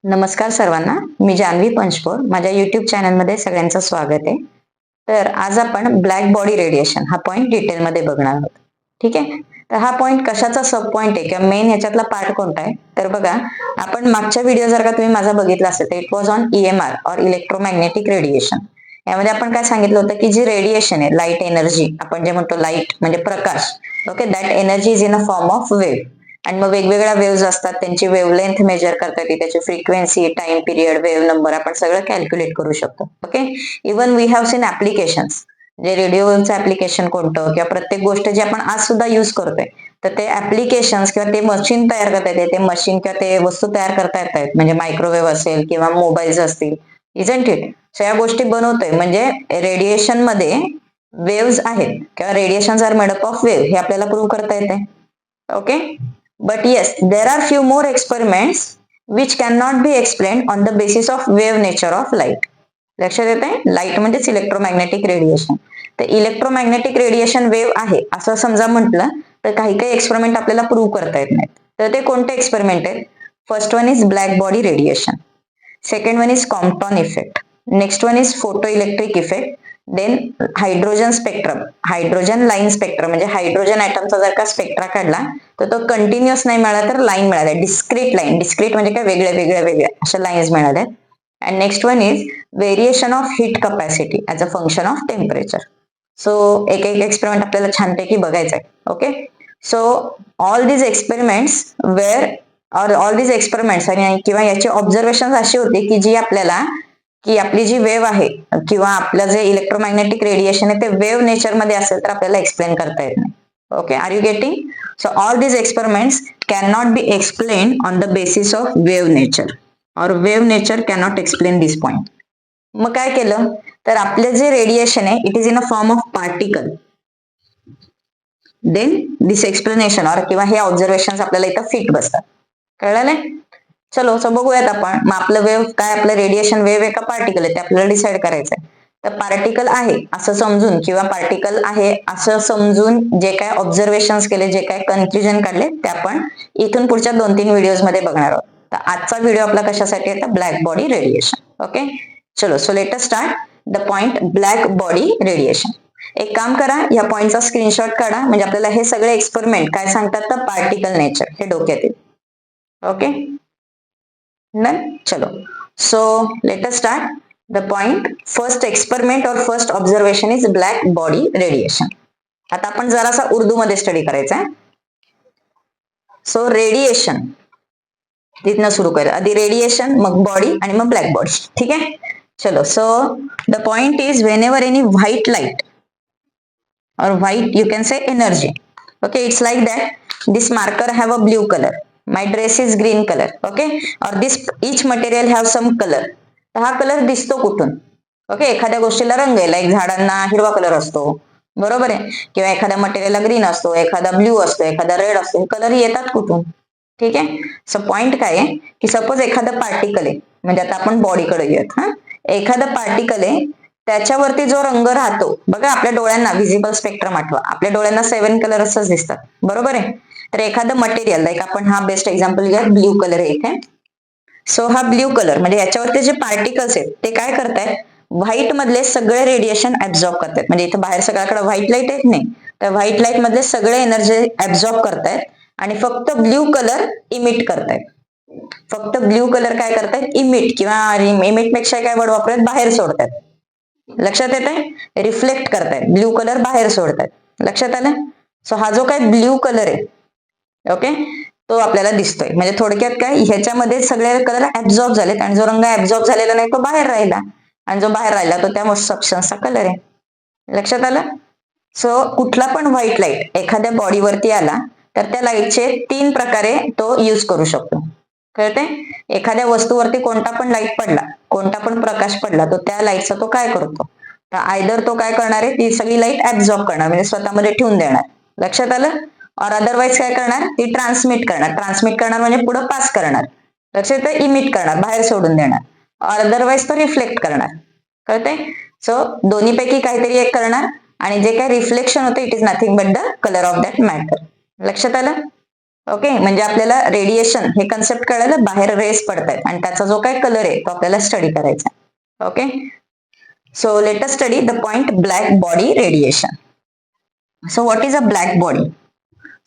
नमस्कार सर्वांना, मी जान्हवी पंचपोर. माझ्या YouTube चॅनलमध्ये सगळ्यांचं स्वागत आहे. तर आज आपण ब्लॅक बॉडी रेडिएशन हा पॉइंट डिटेलमध्ये बघणार आहोत. ठीक आहे. तर हा पॉइंट कशाचा सब पॉइंट आहे किंवा मेन ह्याच्यातला पार्ट कोणता आहे? तर बघा, आपण मागच्या व्हिडिओ जर का तुम्ही माझा बघितला असेल तर it was on EMR or electromagnetic radiation. यामध्ये आपण काय सांगितलं होतं की जी रेडिएशन आहे, लाईट एनर्जी, आपण जे म्हणतो लाईट म्हणजे प्रकाश, okay, that energy is in a form of wave. आणि मग वेगवेगळ्या वेव्ज असतात, त्यांची वेव्हलेंथ मेजर करता येते, त्याची frequency, time period, wave number आपण सगळं कॅल्क्युलेट करू शकतो. Okay. Even we have seen applications, जे रेडिओचं ऍप्लिकेशन कोणतं किंवा प्रत्येक गोष्ट जी आपण आज सुद्धा युज करतोय, तर ते ऍप्लिकेशन्स किंवा ते मशीन तयार करता येते, ते मशीन किंवा ते वस्तू तयार करता येत आहेत, म्हणजे मायक्रोवेव्ह असेल किंवा मोबाईल्स असतील, इजंट इट. सो या गोष्टी बनवतोय म्हणजे रेडिएशन मध्ये वेव्स आहेत किंवा radiation are made up of wave, हे आपल्याला प्रूव्ह करता येते. Okay. But yes, there are few more experiments which cannot be explained on the basis of wave nature of light. लक्षात येत आहे? लाईट म्हणजेच इलेक्ट्रोमॅग्नेटिक रेडिएशन. तर इलेक्ट्रोमॅग्नेटिक रेडिएशन वेव्ह आहे असं समजा म्हटलं तर काही काही एक्सपेरिमेंट आपल्याला प्रूव्ह करता येत नाहीत. तर ते कोणते एक्सपेरिमेंट आहेत? First one is black body radiation, second one is Compton effect, next one is photo electric effect, then hydrogen spectrum, hydrogen line spectrum, म्हणजे हायड्रोजन ॲटमचा जर का स्पेक्ट्रा काढला तर तो कंटिन्युअस नाही मिळाला तर लाईन मिळाल्या, डिस्क्रीट लाईन. डिस्क्रीट म्हणजे काय? वेगळ्या वेगळ्या वेगळ्या अशा लाईन्स मिळाल्या. And next one is variation of heat capacity as a function of temperature. So एक एक एक्सपेरिमेंट आपल्याला छानपैकी बघायचं आहे. Okay. So all these experiments were all these experiments किंवा याची ऑब्झर्वेशन अशी होती की जी आपल्याला की आपली जी वेव्ह आहे किंवा आपलं जे इलेक्ट्रोमॅग्नेटिक रेडिएशन आहे ते वेव्ह नेचर मध्ये असेल तर आपल्याला एक्सप्लेन करता येत नाही. Okay, are you getting? So all these experiments cannot be explained on the basis of wave nature or wave nature cannot explain this point. मग काय केलं तर आपलं जे रेडिएशन आहे it is in a form of particle. Then this explanation और किंवा हे ऑब्झर्वेशन आपल्याला इथं फिट बसतात. कळलं नाही? चलो सो बघूयात आपण. मग आपलं वेव्ह काय, आपलं रेडिएशन वेव्ह आहे का पार्टिकल आहे ते आपल्याला डिसाईड करायचं आहे. तर पार्टिकल आहे असं समजून किंवा पार्टिकल आहे असं समजून जे काय ऑब्झर्वेशन केले, जे काय कन्क्ल्युजन काढले ते आपण इथून पुढच्या 2-3 व्हिडिओज मध्ये बघणार आहोत. तर आजचा व्हिडिओ आपला कशासाठी आहे? तर ब्लॅक बॉडी रेडिएशन. ओके. चलो so let us start the point black body radiation. एक काम करा, या पॉइंटचा स्क्रीनशॉट काढा, म्हणजे आपल्याला हे सगळे एक्सपेरिमेंट काय सांगतात तर पार्टिकल नेचर हे डोक्यात येईल. ओके. Done? चलो. So let us start the point. First experiment or first observation is black body radiation. आता आपण जरासा उर्दू मध्ये स्टडी करायचा आहे. सो रेडिएशन तिथनं सुरू करूया. आधी रेडिएशन, मग बॉडी आणि मग ब्लॅक बॉडी. ठीक आहे. चलो. So the point is Wien ever any white light or white you can say energy, okay, it's like that this marker have a blue color, my dress is green color, okay, or this each material have some color. तर हा colour दिसतो कुठून? Okay. एखाद्या गोष्टीला रंग आहे, like झाडांना हिरवा कलर असतो, बरोबर आहे, किंवा एखाद्या मटेरियलला ग्रीन असतो, एखादा ब्ल्यू असतो, एखादा रेड असतो. हे कलर येतात कुठून? ठीक आहे. सो पॉइंट काय आहे की सपोज एखादं पार्टिकल आहे, म्हणजे आता आपण बॉडीकडे येऊयात. हा, एखादं पार्टिकल आहे, त्याच्यावरती जो रंग राहतो, बघा आपल्या डोळ्यांना व्हिजिबल स्पेक्ट्रम आठवा, आपल्या डोळ्यांना 7 कलर असंच दिसतात, बरोबर आहे. तर एखादं मटेरियल, लाईक आपण हा बेस्ट एक्झाम्पल घ्या, ब्ल्यू कलर आहे इथे. सो हा ब्ल्यू कलर म्हणजे याच्यावरती जे पार्टिकल्स आहेत ते काय करतायत? व्हाईट मधले सगळे रेडिएशन ऍब्झॉर्ब करतायत. म्हणजे इथं बाहेर सगळ्याकडे व्हाईट लाईट येत नाही, तर व्हाईट लाईट मधले सगळे एनर्जी ऍब्झॉर्ब करतायत आणि फक्त ब्ल्यू कलर इमिट करतायत. फक्त ब्ल्यू कलर काय करतायत? इमिट, किंवा इमिट पेक्षा काय वर्ड वापरत, बाहेर सोडतात. लक्षात येत आहे? रिफ्लेक्ट करतायत, ब्ल्यू कलर बाहेर सोडतायत. लक्षात आलं? सो हा जो काय ब्ल्यू कलर आहे, ओके, तो आपल्याला दिसतोय. म्हणजे थोडक्यात काय, ह्याच्यामध्ये सगळे कलर ऍब्झॉर्ब झालेत आणि जो रंग ऍब्झॉर्ब झालेला नाही तो बाहेर राहिला, आणि जो बाहेर राहिला तो त्या सबस्टन्सचा कलर आहे. लक्षात आलं? सो कुठला पण व्हाईट लाईट एखाद्या बॉडीवरती आला तर त्या लाईटचे 3 प्रकारे तो यूज करू शकतो. कळते? एखाद्या वस्तूवरती कोणता पण लाईट पडला, कोणता पण प्रकाश पडला, तो त्या लाईटचा तो काय करतो? तर आयदर तो काय करणार आहे, ती सगळी लाईट ऍब्झॉर्ब करणार, म्हणजे स्वतःमध्ये ठेवून देणार. लक्षात आलं? और अदरवाईज काय करणार, ती ट्रान्समिट करणार. ट्रान्समिट करणार म्हणजे पुढे पास करणार. लक्षात येतं? इमिट करणार, बाहेर सोडून देणार. और अदरवाईज तो रिफ्लेक्ट करणार. कळते? सो दोन्हीपैकी काहीतरी एक करणार, आणि जे काही रिफ्लेक्शन होतं it is nothing but the colour of that matter. लक्षात आलं? ओके, म्हणजे आपल्याला रेडिएशन हे कन्सेप्ट कळालं, बाहेर रेस पडतायत आणि त्याचा जो काय कलर आहे तो आपल्याला स्टडी करायचा. Okay, so let us study the point black body radiation. So what is a black body?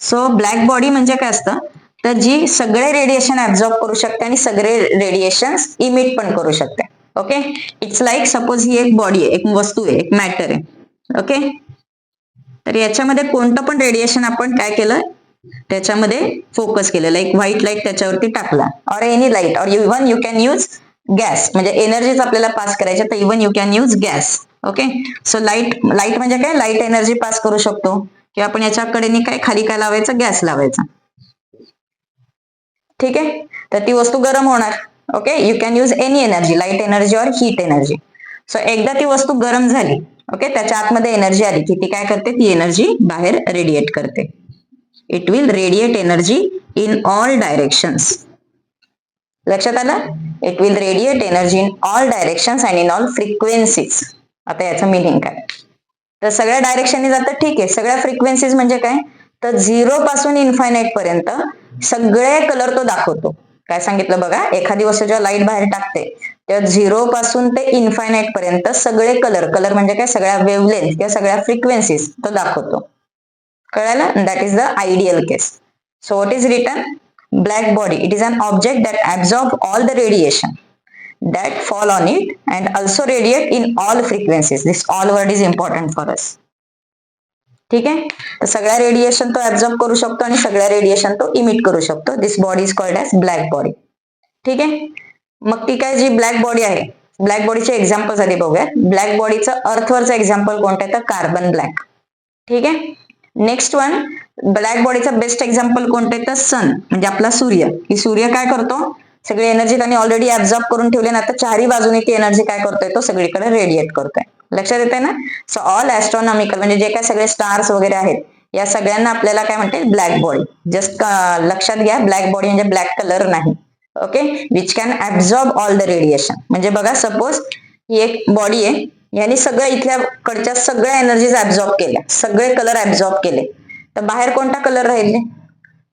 So black body म्हणजे काय असतं, तर जी सगळे रेडिएशन ऍब्झॉर्ब करू शकते आणि सगळे रेडिएशन इमिट पण करू शकते. ओके, इट्स लाईक सपोज ही एक बॉडी आहे, एक वस्तू आहे, एक मॅटर आहे. ओके, तर याच्यामध्ये कोणतं पण रेडिएशन आपण काय केलं, त्याच्यामध्ये फोकस केलं, लाईक व्हाईट लाईट त्याच्यावरती टाकला, or any light, or even you can use gas, म्हणजे एनर्जीच आपल्याला पास करायची, तर even you can use gas. Okay, so light म्हणजे काय, लाईट एनर्जी पास करू शकतो, किंवा आपण याच्याकडे काय खाली काय लावायचं, गॅस लावायचा. ठीक आहे, तर ती वस्तू गरम होणार. Okay, you can use any energy, light energy और हीट एनर्जी. सो एकदा ती वस्तू गरम झाली, ओके, त्याच्या आतमध्ये एनर्जी आली की ती काय करते, ती एनर्जी बाहेर रेडिएट करते. It will radiate energy in all directions. लक्षात आलं? It will radiate energy in all directions and in all frequencies. आता याचं मिनिंग काय, तर सगळ्या डायरेक्शनने जातं, ठीक आहे. सगळ्या फ्रिक्वेन्सीज म्हणजे काय, तर 0 पासून इन्फायनाईट पर्यंत सगळे कलर तो दाखवतो. काय सांगितलं बघा, एखादी वस्तू जेव्हा लाईट बाहेर टाकते तेव्हा 0 पासून ते इन्फायनाईट पर्यंत सगळे कलर म्हणजे काय, सगळ्या वेवलेंथ किंवा सगळ्या फ्रिक्वेन्सीज तो दाखवतो. कळालं? That is the ideal case. So what is written, black body, it is an object that absorb all the radiation that fall on it and also radiate in all frequencies. This all word is important for us. ठीक आहे, तर सगळ्या radiation तो absorb करू शकतो आणि सगळ्या radiation तो इमिट करू शकतो. This body is called as black body. ठीक आहे, मग ती काय जी ब्लॅक बॉडी आहे, ब्लॅक बॉडीचे एक्झाम्पल्स आधी बघूयात. ब्लॅक बॉडीचं अर्थवरचं एक्झाम्पल कोणतं आहे, तर कार्बन ब्लॅक. ठीक आहे, नेक्स्ट वन, ब्लॅक बॉडीचं बेस्ट एक्झाम्पल कोणतं आहे, तर सन, म्हणजे आपला सूर्य. की सूर्य काय करतो, सगळी एनर्जी त्यांनी ऑलरेडी ऍब्झॉर्ब करून ठेवली ना, आता चारही बाजूने ती एनर्जी काय करतोय, तो सगळीकडे रेडिएट करतोय. लक्षात येते ना? सो ऑल ऍस्ट्रॉनॉमिकल म्हणजे जे काय सगळे स्टार्स वगैरे आहेत, या सगळ्यांना आपल्याला काय म्हणते, ब्लॅक बॉडी. जस्ट लक्षात घ्या, ब्लॅक बॉडी म्हणजे ब्लॅक कलर नाही. Okay, which can absorb all the radiation. म्हणजे बघा, सपोज ही एक बॉडी आहे, यांनी सगळं इथल्या कडच्या सगळ्या एनर्जीज ऍब्झॉर्ब केल्या, सगळे कलर ऍब्झॉर्ब केले, तर बाहेर कोणता कलर राहिले,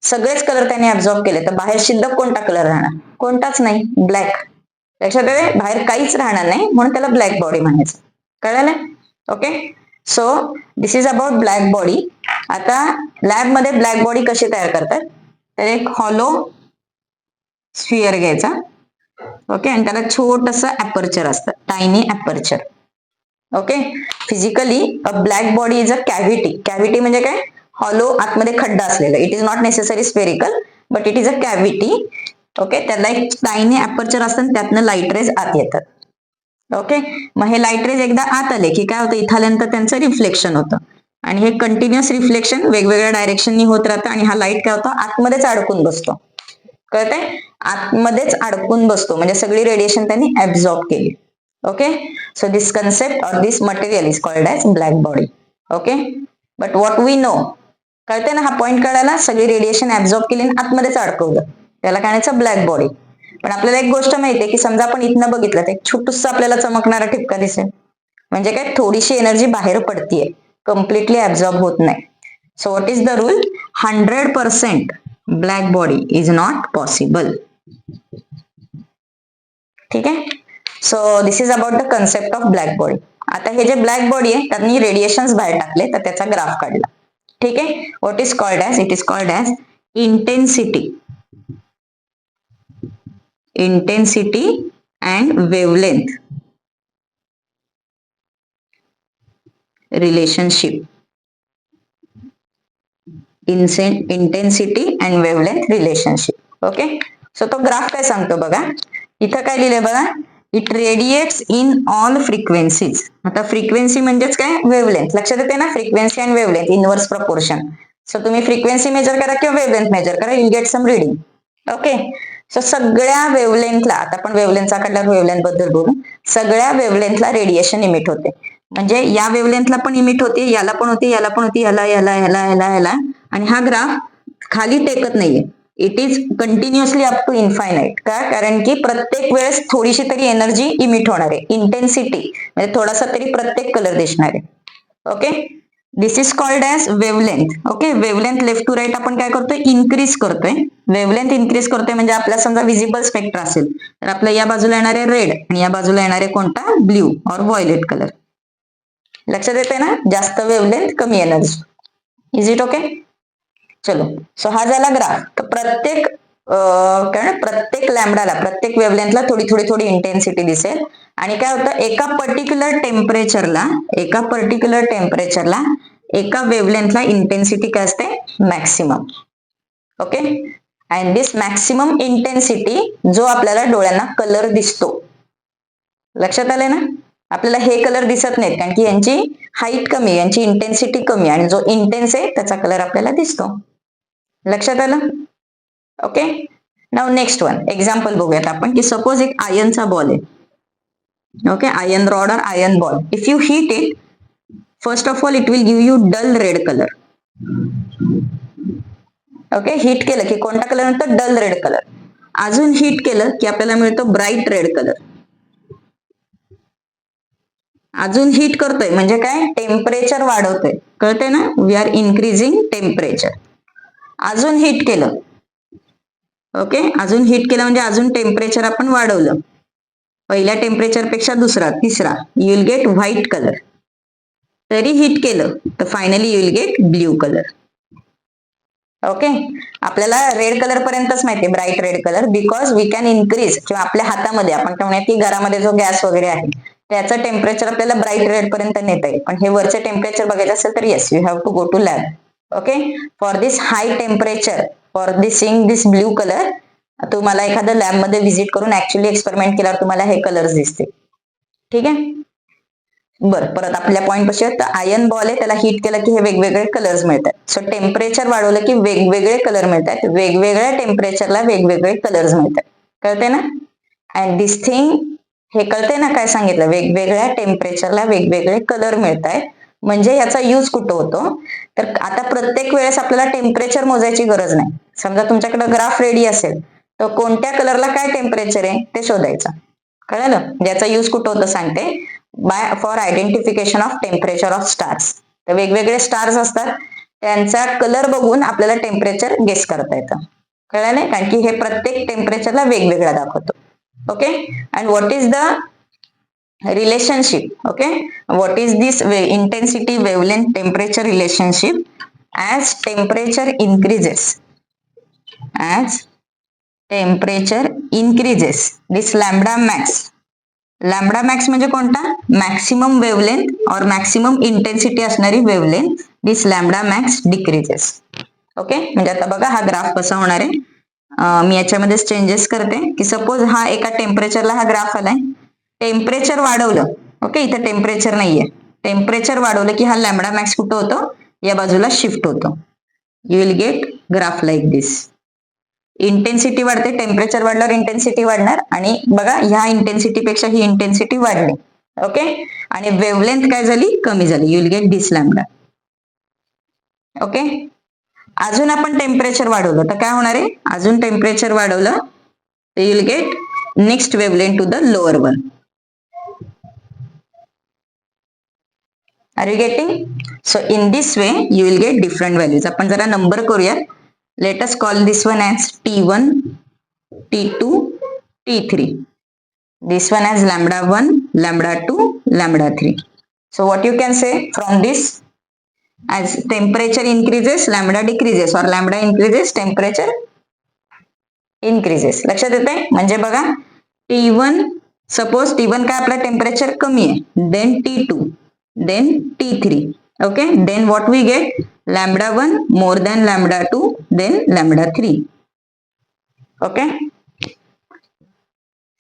सगळेच कलर त्यांनी ऍब्झॉर्ब केले, तर बाहेर शिल्लक कोणता कलर राहणार, कोणताच नाही, ब्लॅक. लक्षात येते, बाहेर काहीच राहणार नाही, म्हणून त्याला ब्लॅक बॉडी म्हणायचं. कळलं? Okay, so this is about black body. आता लॅब मध्ये ब्लॅक बॉडी कशी तयार करतात, तर एक हॉलो स्फिअर घ्यायचा. ओके, आणि त्याला छोटस अपर्चर असतं, tiny aperture. Okay, physically a black body is a cavity. Cavity म्हणजे काय, हॉलो, आतमध्ये खड्डा असलेला. It is not necessary spherical, but it is a cavity. Okay, त्याला एक टायनी अपर्चर असतं, त्यातनं लाईट रेज आत येतात. ओके, मग हे लाईट रेज एकदा आत आले की काय होतं, इथं आल्यानंतर त्यांचं रिफ्लेक्शन होतं, आणि हे कंटिन्युअस रिफ्लेक्शन वेगवेगळ्या डायरेक्शननी होत राहतं, आणि हा लाईट काय होतो, आतमध्येच अडकून बसतो. कळतंय, आतमध्येच अडकून बसतो, म्हणजे सगळी रेडिएशन त्यांनी ऍब्झॉर्ब केली. ओके, सो दिस कन्सेप्ट और this material is called as black body. Okay, but what we know, कळते ना, हा पॉइंट कळाला, सगळी रेडिएशन ऍब्झॉर्ब केली आणि आतमध्येच अडकवलं, त्याला काय म्हणायचं, ब्लॅक बॉडी. पण आपल्याला एक गोष्ट माहितीये की समजा आपण इथनं बघितलं तर एक छोटूस आपल्याला चमकणारा ठिपका दिसेल, म्हणजे काय, थोडीशी एनर्जी बाहेर पडतीये, कम्प्लिटली ऍब्झॉर्ब होत नाही. So what is the rule, 100% black body is not possible. ठीक आहे, so this is about the concept of black body. आता हे जे ब्लॅक बॉडी आहे त्यांनी रेडिएशन बाहेर टाकले, तर त्याचा ग्राफ काढला. ठीक आहे, what is called as, it is called as intensity and wavelength relationship. Intensity and wavelength relationship. Okay, so तो ग्राफ काय सांगतो बघा, इथं काय लिहिलंय बघा, it radiates in all frequencies. आता फ्रिक्वेन्सी म्हणजेच काय, वेवलेंथ. लक्षात येते ना, frequency and wavelength inverse proportion. So तुम्ही फ्रिक्वेन्सी मेजर करा किंवा वेवलेंथ मेजर करा, you get some reading. Okay, so सगळ्या वेवलेंथला, आता आपण वेवलेंथचा काढल्यावर वेवलेंथ बद्दल बोलू, सगळ्या वेवलेंथला रेडिएशन इमिट होते. म्हणजे या वेवलेंथला पण इमिट होते, याला पण होते, याला पण होती, याला याला याला याला याला, आणि हा ग्राफ खाली टेकत नाहीये, it is continuously up to infinite. का, कारण की प्रत्येक वेळेस थोडीशी तरी एनर्जी इमिट होणार आहे, इंटेन्सिटी म्हणजे थोडासा तरी प्रत्येक कलर दिसणार आहे. Okay, this is called as wavelength. Okay, wavelength left to right आपण काय करतोय, इन्क्रीज करतोय. वेवलेंथ इन्क्रीज करतोय म्हणजे आपला समजा विजिबल स्पेक्ट्रा असेल तर आपल्या या बाजूला येणारे रेड आणि या बाजूला येणारे कोणता, ब्ल्यू और व्हायलेट कलर. लक्षात येते ना, जास्त वेवलेंथ कमी एनर्जी. Is it okay? चलो, सो हा झाला ग्राफ. तर प्रत्येक लॅम्बडाला, प्रत्येक वेवलेंथला थोडी थोडी थोडी इंटेन्सिटी दिसेल. आणि काय होतं, एका पर्टिक्युलर टेम्परेचरला एका वेवलेंथला इंटेन्सिटी काय असते, maximum. Okay, and this maximum intensity जो आपल्याला डोळ्यांना कलर दिसतो. लक्षात आले ना, आपल्याला हे कलर दिसत नाहीत कारण की यांची हाईट कमी, यांची इंटेन्सिटी कमी, आणि जो इंटेन्स आहे त्याचा कलर आपल्याला दिसतो. लक्षात आलं? Okay, now next one example बघूयात आपण, की सपोज एक आयर्नचा बॉल आहे. ओके, आयर्न रॉड और iron ball. If you heat it, first of all it will give you dull red colour. Okay, heat केलं की कोणता कलर मिळतो, डल रेड कलर. अजून हीट केलं की आपल्याला मिळतो ब्राईट रेड कलर. अजून हीट करतोय म्हणजे काय, टेम्परेचर वाढवतोय. कळतंय ना, वी आर इन्क्रीजिंग टेम्परेचर. अजून हीट केलं. ओके, अजून हीट केलं म्हणजे अजून टेम्परेचर आपण वाढवलं, पहिल्या टेम्परेचर पेक्षा दुसरा, तिसरा, you will get white colour. तरी हीट केलं तर finally you will get blue colour. Okay, आपल्याला रेड कलर पर्यंतच माहिती आहे, bright red colour, because we can increase, किंवा आपल्या हातामध्ये आपण म्हणूया की घरामध्ये जो गॅस वगैरे आहे त्याचं टेम्परेचर आपल्याला ब्राईट रेड पर्यंत नेता येईल. पण हे वरचे टेम्परेचर बघायचं असेल तर yes, you have to go to lab. Okay, for this high temperature, for this seeing this blue colour, तुम्हाला एखाद्या लॅबमध्ये व्हिजिट करून ऍक्च्युअली एक्सपेरिमेंट केल्यावर तुम्हाला हे कलर्स दिसते. ठीक आहे, बरं, परत आपल्या पॉईंट पाशी तर आयर्न बॉल आहे, त्याला हीट केलं की हे वेगवेगळे कलर्स मिळतात. सो टेम्परेचर वाढवलं की वेगवेगळे कलर मिळतात, वेगवेगळ्या टेम्परेचरला वेगवेगळे कलर्स मिळतात. कळते ना, अँड दिस थिंग, हे कळते ना काय सांगितलं, वेगवेगळ्या टेम्परेचरला वेगवेगळे कलर मिळत आहेत. म्हणजे याचा यूज कुठं होतो, तर आता प्रत्येक वेळेस आपल्याला टेम्परेचर मोजायची गरज नाही. समजा तुमच्याकडे ग्राफ रेडी असेल तर कोणत्या कलरला काय टेम्परेचर आहे ते शोधायचं. कळलं, ज्याचा यूज कुठं होतं सांगते, for identification of temperature of stars. तर वेगवेगळे स्टार्स असतात, त्यांचा कलर बघून आपल्याला टेम्परेचर गेस करता येतं. कळलं नाही, कारण की हे प्रत्येक टेम्परेचरला वेगवेगळा दाखवतो. Okay, and what is the relationship? Okay, what is this intensity wavelength temperature relationship? As temperature increases, this lambda max म्हणजे कोणता, मॅक्सिमम वेवलेंथ और मॅक्सिमम इंटेन्सिटी असणारी वेवलेंथ, दिस लॅम्बडा मॅक्स डिक्रीजेस. ओके, म्हणजे आता बघा हा ग्राफ कसा होणार आहे. मी याच्यामध्ये चेंजेस करते, की सपोज हा एका टेम्परेचरला हा ग्राफ आलाय, टेम्परेचर वाढवलं. ओके, इथे टेम्परेचर नाहीये, टेम्परेचर वाढवलं की हा लॅम्बडा मॅक्स कुठं होतो, या बाजूला शिफ्ट होतो. You will gate graph like this. Intensity वाढते, टेम्परेचर वाढल्यावर इंटेन्सिटी वाढणार, आणि बघा ह्या इंटेन्सिटी पेक्षा ही इंटेन्सिटी वाढली. ओके, आणि वेवलेंथ काय झाली, कमी झाली. You will get this lambda. Okay, अजून आपण टेम्परेचर वाढवलं तर काय होणार आहे, अजून टेम्परेचर वाढवलं तर you will get next wavelength to the lower one. Are you getting? So in this way you will get different values. आपण जरा नंबर करूया. Let us call this one as T1, T2, T3. This one as lambda 1, lambda 2, lambda 3. So what you can say from this, as temperature increases lambda decreases, or lambda increases temperature increases. लक्षात येते, म्हणजे बघा T1, suppose T1 काय आपला temperature कमी आहे, then T2, then T3. Okay, then what we get, lambda 1 more than lambda 2, then lambda 3. Okay,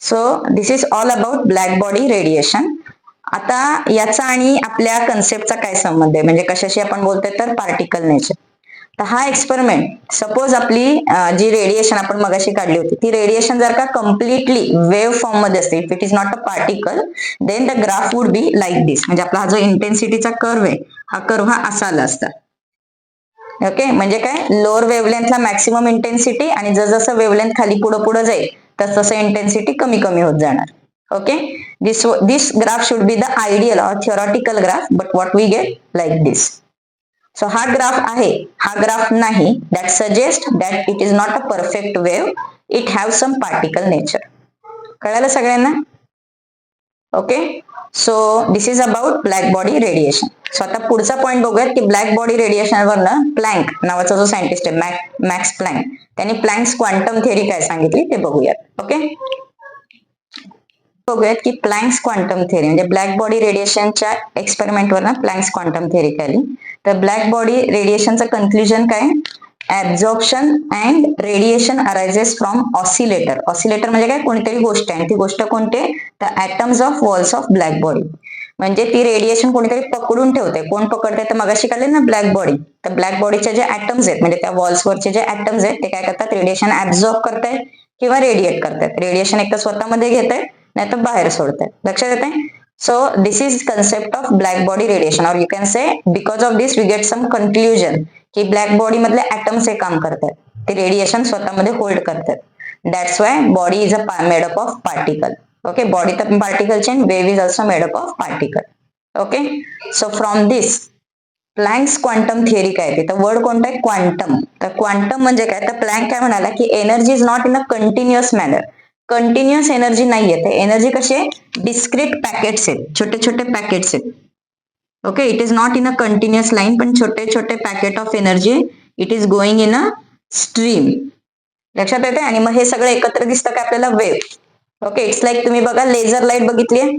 so this is all about black body radiation. आता याचा आणि आपल्या कन्सेप्टचा काय संबंध आहे, म्हणजे कशाशी आपण बोलतोय तर पार्टिकल नेचर. तर हा एक्सपेरिमेंट, सपोज आपली जी रेडिएशन आपण मगाशी काढली होती ती रेडिएशन जर का कम्प्लिटली वेव्ह फॉर्म मध्ये असते, if it is not a particle, then the graph would be like this. म्हणजे आपला हा जो इंटेन्सिटीचा कर्व आहे, हा कर्व हा असा आला असता. ओके, म्हणजे काय, लोअर वेवलेंथला मॅक्सिमम इंटेन्सिटी, आणि जसं वेवलेंथ खाली पुढे पुढे जाईल तसं इंटेन्सिटी कमी कमी होत जाणार. Okay, this graph should be the ideal or theoretical graph, but what we get like this. So हा ग्राफ आहे, हा ग्राफ नाही. That suggest that it is not a perfect wave, it have some particle nature. कळालं सगळ्यांना? Okay, so this is about black body radiation. So आता पुढचा point बघूयात की ब्लॅक बॉडी रेडिएशनवरनं प्लँक नावाचा जो सायंटिस्ट आहे, मॅक्स प्लँक, त्यांनी प्लँक्स क्वांटम थिअरी काय सांगितली ते बघूयात. ओके, बघूयात की प्लँक्स क्वांटम थिअरी म्हणजे ब्लॅक बॉडी रेडिएशनच्या एक्सपेरिमेंटवरनं प्लँक्स क्वांटम थिअरी केली. तर ब्लॅक बॉडी रेडिएशनचं कन्क्ल्युजन काय? Absorption and radiation arises from oscillator. Oscillator म्हणजे काय? कोणतीतरी गोष्ट आहे. ती गोष्ट कोणती? The atoms of walls of black body. म्हणजे ती रेडिएशन कोणीतरी पकडून ठेवते. कोण पकडते? तर मगाशी काढले ना ब्लॅक बॉडी. तर ब्लॅक बॉडीचे जे ऍटम्स आहेत म्हणजे त्या वॉल्सवरचे जे ऍटम्स आहेत ते काय करतात? रेडिएशन ऍब्झॉर्ब करतायत किंवा रेडिएट करतायत. रेडिएशन एक तर स्वतःमध्ये घेत आहेत नाही तर बाहेर सोडतायत. लक्षात येते? So this is concept of black body radiation, or you can say because of this we get some conclusion की ब्लॅक बॉडी मधले ऍटम्स हे काम करतात, ते रेडिएशन स्वतःमध्ये होल्ड करतात. That's why body is a made up of particle. Okay, body तर particle चे, wave is also made up of particle. Okay, so from this Planck's quantum theory काय ते, तर वर्ड कोणता आहे? क्वांटम. तर क्वांटम म्हणजे काय? तर प्लँक काय म्हणाला की energy is not in a continuous manner. Continuous energy नाहीये, ते एनर्जी कशी आहे? डिस्क्रीट पॅकेट्स आहेत, छोटे छोटे पॅकेट्स आहेत. Okay, it is not in a continuous line, पण छोटे छोटे packet of energy, it is going in a stream. लक्षात येते? आणि मग हे सगळं एकत्र दिसतं का आपल्याला? वेव्ह. ओके, इट्स लाईक तुम्ही बघा लेझर लाईट बघितली आहे.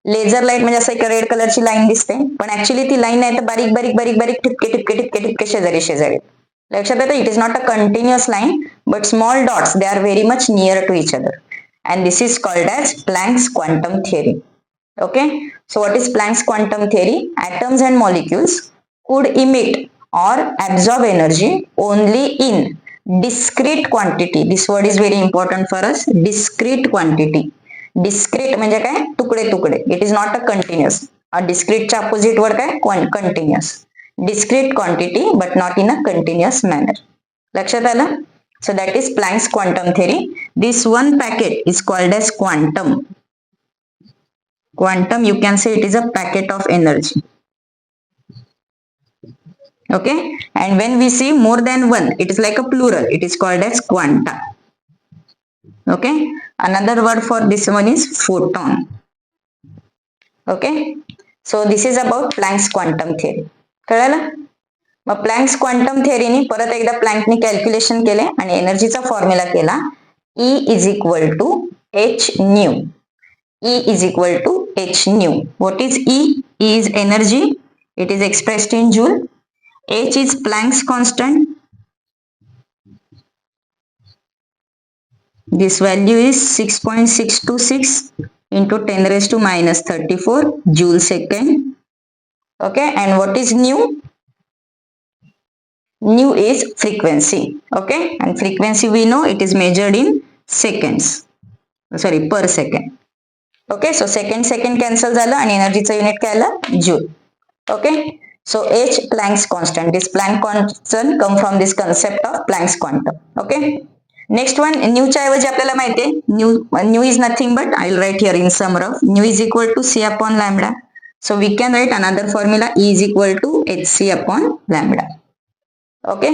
लेझर लाईट म्हणजे असं एक रेड कलरची लाईन दिसते, पण ऍक्च्युली ती लाईन नाही तर बारीक बारीक बारीक बारीक ठिपके ठिपके ठिपके ठिपके शेजारी शेजारी. लक्षात येतं? It is not a continuous line but small dots, they are very much near to each other, and this is called as Planck's quantum theory. Okay, so what is Planck's quantum theory? Atoms and molecules could emit or absorb energy only in discrete quantity. This word is very important for us. Discrete quantity. Discrete म्हणजे काय? तुकडे तुकडे. It is not a continuous. Discrete च्या opposite word काय? Continuous. Discrete quantity but not in a continuous manner. लक्षात आलं? So that is Planck's quantum theory. This one packet is called as quantum. Quantum, you can say it is a packet of energy. Okay, and when we see more than one, it is like a plural. It is called as quanta. Okay, another word for this one is photon. Okay, so this is about Planck's quantum theory. कळलं? मग Planck's quantum थिअरीने परत एकदा प्लँकने calculation केले आणि एनर्जीचा formula केला. E is equal to H nu. E is equal to H nu. What is E? E is energy. It is expressed in joule. H is Planck's constant. This value is 6.626 into 10 raised to minus 34 joule second. Okay, and what is nu? Nu is frequency. Okay, and frequency we know it is measured in seconds. Sorry, per second. Okay, so second cancel झालं आणि एनर्जीचं unit काय आलं? Joule. Okay, so H Planck's constant. This Planck constant come from this concept of Planck's quantum. Okay, next one, nu च्या ऐवजी आपल्याला माहिती आहे nu is nothing but I will write here in sum of nu is equal to C upon lambda. So we can write another formula, E is equal to Hc upon lambda. Okay,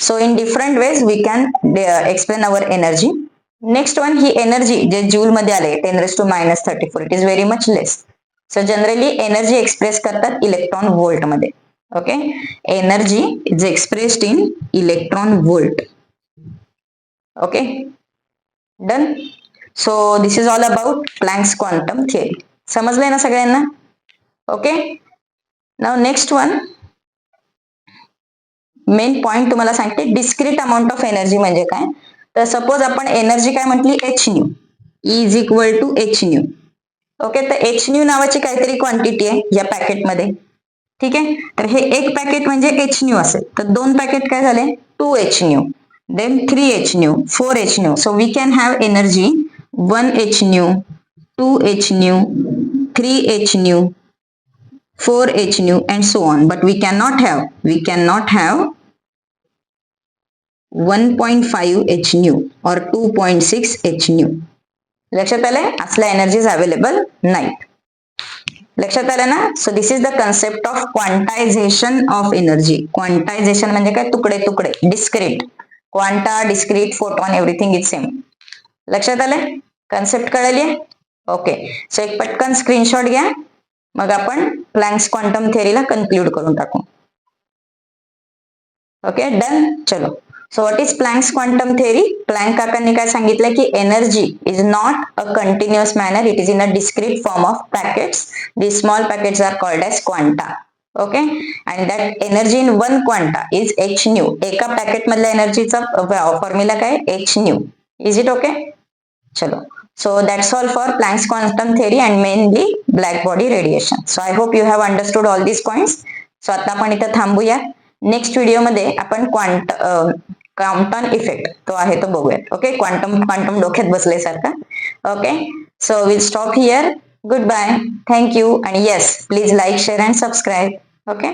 so in different ways we can explain our energy. Next one, he energy जे joule मध्ये आले 10 raised to minus 34, it is very much less. So generally energy express करतात electron volt मध्ये. Okay, energy is expressed in electron volt. Okay, done. So this is all about Planck's quantum theory. समजलंय ना सगळ्यांना? Okay, now next one main point तुम्हाला सांगते, discrete amount of energy म्हणजे काय. तर सपोज आपण एनर्जी काय म्हटली? H nu. E is equal to H nu. Okay, तर एच न्यू नावाची काहीतरी क्वांटिटी आहे या पॅकेटमध्ये. ठीक आहे, तर हे एक पॅकेट म्हणजे एच न्यू असेल, तर दोन पॅकेट काय झाले? 2 H nu, then 3 H nu, 4 H nu. So we can have energy 1 H nu, 2 H nu, 3 H nu, 4 H nu and so on, but we cannot have 1.5 H nu or 2.6 H nu. लक्षात आलंय? असल्या energies available नाहीत. लक्षात आलं ना? So this is the concept of quantization of energy. Quantization म्हणजे काय? तुकडे तुकडे, discrete. Quanta, discrete, photon, everything is same. लक्षात आलंय? कन्सेप्ट कळली? ओके. सो एक पटकन स्क्रीनशॉट घ्या, मग आपण प्लँक्स क्वांटम थेअरीला कन्क्लूड करून टाकू. Okay, done. चलो. So what is Planck's quantum theory? Planck काकांनी काय सांगितलं की energy is not a continuous manner, it is in a discrete form of packets. These small packets are called as quanta. Okay, and that energy in one quanta is h nu. एका packet मधल्या एनर्जीचा formula काय? h nu. Is it okay? चलो. So that's all for Planck's quantum theory and mainly black body radiation. So I hope you have understood all these points. So आता आपण इथं थांबूया. Next video मध्ये आपण quantum effect तो आहे तो बघूयात. ओके, क्वांटम डोक्यात बसल्यासारखा. Okay, so will stop here. Goodbye. Thank you. And yes, please like, share and subscribe. Okay.